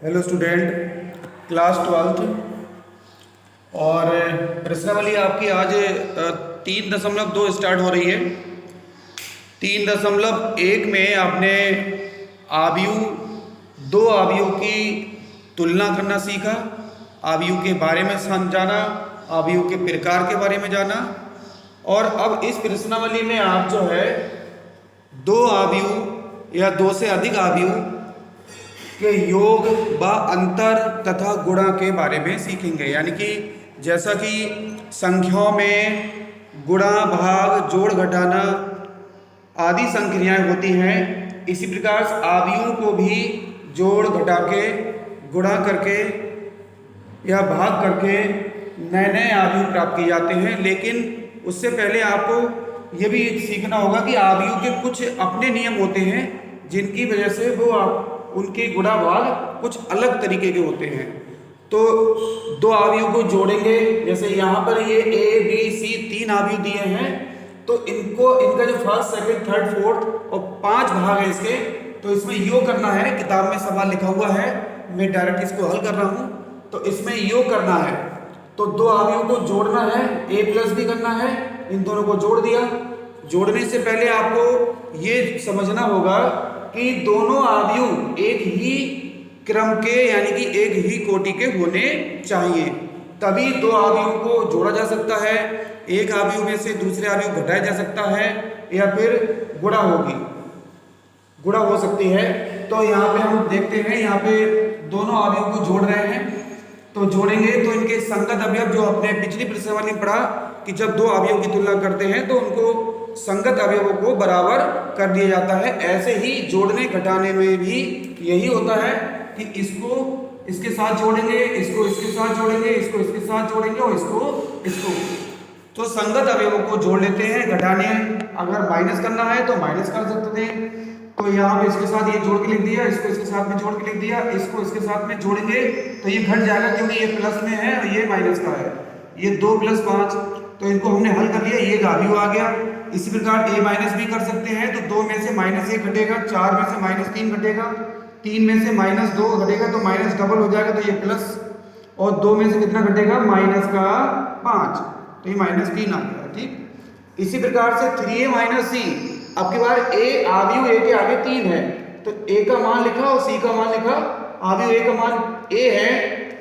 Hello student, class 12th। और प्रश्नावली आपकी आज 3.2 स्टार्ट हो रही है। 3.1 में आपने आव्यूह, दो आव्यूह की तुलना करना सीखा, आव्यूह के बारे में जाना, आव्यूह के प्रकार के बारे में जाना। और अब इस प्रश्नावली में आप जो है दो आव्यूह या दो से अधिक आव्यूह के योग व अंतर तथा गुणा के बारे में सीखेंगे। यानी कि जैसा कि संख्याओं में गुणा, भाग, जोड़, घटाना आदि संक्रियाएं होती हैं, इसी प्रकार आव्यूहों को भी जोड़ घटा के, गुणा करके या भाग करके नए नए आव्यूह प्राप्त किए जाते हैं। लेकिन उससे पहले आपको ये भी सीखना होगा कि आव्यूह के कुछ अपने नियम होते हैं, जिनकी वजह से वो आप उनके गुणा भाग कुछ अलग तरीके के होते हैं। तो दो आव्यूह को जोड़ेंगे, जैसे यहाँ पर ये ए बी सी तीन आव्यूह दिए हैं, तो इनका जो फर्स्ट, सेकंड, थर्ड, फोर्थ और 5 भाग है इसके, तो इसमें योग करना है। किताब में सवाल लिखा हुआ है, मैं डायरेक्ट इसको हल कर रहा हूँ। तो इसमें योग करना है, तो दो आव्यूह को जोड़ना है, ए प्लस भी करना है, इन दोनों को जोड़ दिया। जोड़ने से पहले आपको ये समझना होगा कि दोनों आव्यूह एक ही क्रम के, यानी कि एक ही कोटि के होने चाहिए, तभी दो आव्यूह को जोड़ा जा सकता है। एक आव्यूह में से दूसरे आव्यूह घटाया जा सकता है, या फिर गुणा हो सकती है। तो यहाँ पे हम देखते हैं, यहाँ पे दोनों आव्यूह को जोड़ रहे हैं, तो जोड़ेंगे तो इनके संगत अवयव, जो अपने पिछली प्रश्नावली में पढ़ा कि जब दो अवयव की तुलना करते हैं तो उनको संगत अवयवों को बराबर कर दिया जाता है। ऐसे ही जोड़ने घटाने में भी यही होता है कि इसको इसके साथ जोड़ेंगे, इसको इसके साथ जोड़ेंगे, इसको इसके साथ जोड़ेंगे और इसको तो संगत अवयवों को जोड़ लेते हैं। घटाने अगर माइनस करना है तो माइनस कर सकते हैं, तो यहाँ पे इसके साथ ये जोड़ के लिख दिया, इसको इसके साथ में जोड़ के लिख दिया, इसको इसके साथ में जोड़ेंगे तो ये घट जाएगा, क्योंकि ये प्लस में है और ये माइनस का है। ये 2 + 5, तो इनको हमने हल कर लिया, ये आव्यूह आ गया। इसी प्रकार a माइनस भी कर सकते हैं, तो 2 में से -1 घटेगा, 4 में से -3 घटेगा, 3 में से -2 घटेगा, तो माइनस डबल हो जाएगा, तो ये प्लस, और 2 में से कितना घटेगा, -5, तो ये -3 आ गया। ठीक, इसी प्रकार से 3a - c, अब की बार a आव्यूह a के आगे 3 है, तो a का मान लिखा और c का मान लिखा। आव्यूह a का मान a है,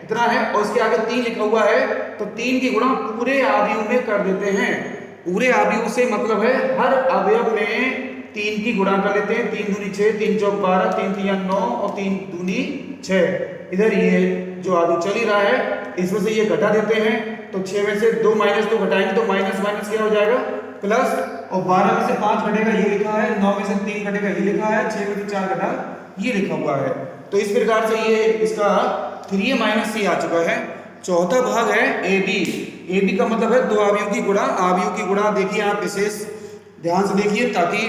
इतना है, और इसके आगे 3 लिखा हुआ है, तो 3 की गुणा पूरे आव्यूह में कर देते हैं। पूरे आव्यूह से मतलब है हर अवयव में 3 की गुणा कर लेते हैं। 3 दूनी 6, 3 चौक 12, 3 तिया 9 और 3 दूनी 6। इधर ये जो आव्यूह चल ही रहा है, इसमें से ये घटा देते हैं, तो 6 में से 2 - 2 घटाएंगे तो माइनस माइनस क्या हो जाएगा, प्लस, और 12 में से 5 घटेगा, ये लिखा है, 9 में से 3 घटेगा, ये लिखा है, 6 में से 4 घटा, ये लिखा हुआ है। तो इस प्रकार से ये इसका 3a - c आ चुका है। चौथा भाग है ए बी का मतलब है दो आव्यूह की गुणा। आव्यूह की गुणा देखिए, आप विशेष ध्यान से देखिए ताकि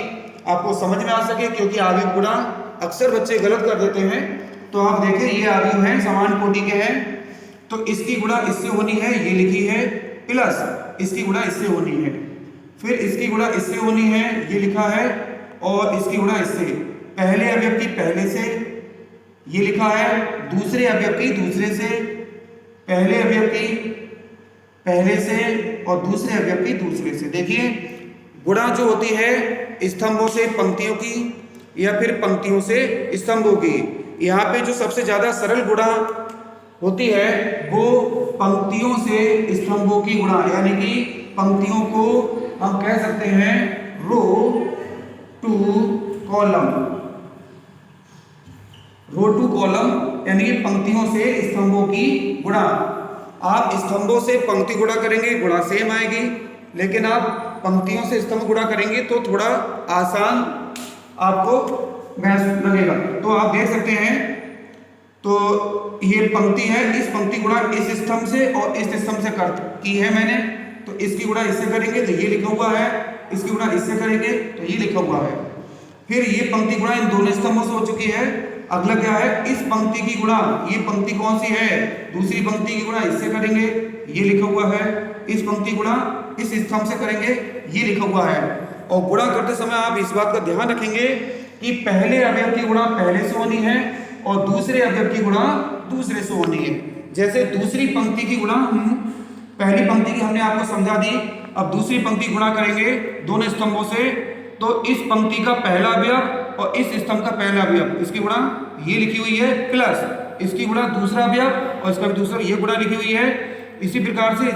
आपको समझ में आ सके, क्योंकि आव्यूह गुणा अक्सर बच्चे गलत कर देते हैं। तो आप देखिए, ये आव्यूह हैं, समान कोटि के हैं, तो इसकी गुणा इससे होनी है, ये लिखी है, प्लस इसकी गुणा इससे होनी है, फिर इसकी गुणा इससे होनी है, ये लिखा है, और इसकी गुणा इससे, पहले अवयव की पहले से, ये लिखा है, दूसरे अवयव की दूसरे से, पहले अवयव की पहले से और दूसरे अवयव की दूसरे से। देखिए, गुणा जो होती है स्तंभों से पंक्तियों की, या फिर पंक्तियों से स्तंभों की। यहाँ पे जो सबसे ज्यादा सरल गुणा होती है वो पंक्तियों से स्तंभों की गुणा, यानी कि पंक्तियों को हम कह सकते हैं रो टू कॉलम, यानी कि पंक्तियों से स्तंभों की गुणा। आप स्तंभों से पंक्ति गुणा करेंगे, गुणा सेम आएगी, लेकिन आप पंक्तियों से स्तंभ गुणा करेंगे तो थोड़ा आसान आपको महसूस लगेगा। तो आप देख सकते हैं, तो ये पंक्ति है, इस पंक्ति गुणा इस स्तंभ से और इस स्तंभ से की है मैंने, तो इसकी गुणा इससे करेंगे तो ये लिखा हुआ है, इसकी गुणा इससे करेंगे तो ये लिखा हुआ है। फिर ये पंक्ति गुणा इन दोनों स्तंभों से हो चुकी है। अगला क्या है, इस पंक्ति की गुणा, ये पंक्ति कौन सी है, दूसरी पंक्ति की गुणा इससे करेंगे, ये लिखा हुआ है। इस पंक्ति गुणा इस स्तंभ से करेंगे, ये लिखा हुआ है। और गुणा करते समय आप इस बात का ध्यान रखेंगे कि पहले अवयव की गुणा पहले से होनी है, और दूसरे अवयव की गुणा दूसरे से होनी है। जैसे दूसरी पंक्ति की गुणा पहली पंक्ति की हमने आपको समझा दी, अब दूसरी पंक्ति गुणा करेंगे दोनों स्तंभों से, तो इस पंक्ति का पहला अवयव और इस स्तंभ का पहला अवयव, इसकी गुणा ये लिखी हुई है, प्लस इसकी गुणा दूसरा अवयव और इसका भी दूसरा, ये गुणा लिखी हुई है। इसी प्रकार से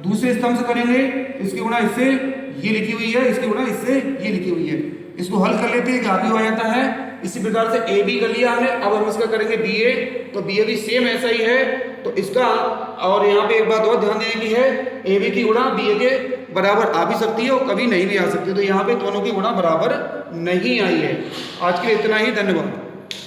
दूसरे स्तंभ से करेंगे, इसकी गुणा इससे ये लिखी हुई है, इसकी गुणा इससे ये लिखी हुई है। इसको हल कर लेते हैं, क्या भी हो जाता है। इसी प्रकार से ए बी कर लिया हमने, अब हम इसका करेंगे बी ए, तो बी ए भी सेम ऐसा ही है। तो इसका, और यहाँ पे एक बात और ध्यान देने की है, ए बी की गुणा बी ए के बराबर आ भी सकती है और कभी नहीं भी आ सकती, तो यहाँ पे दोनों की गुणा बराबर नहीं आई है। आज के लिए इतना ही, धन्यवाद।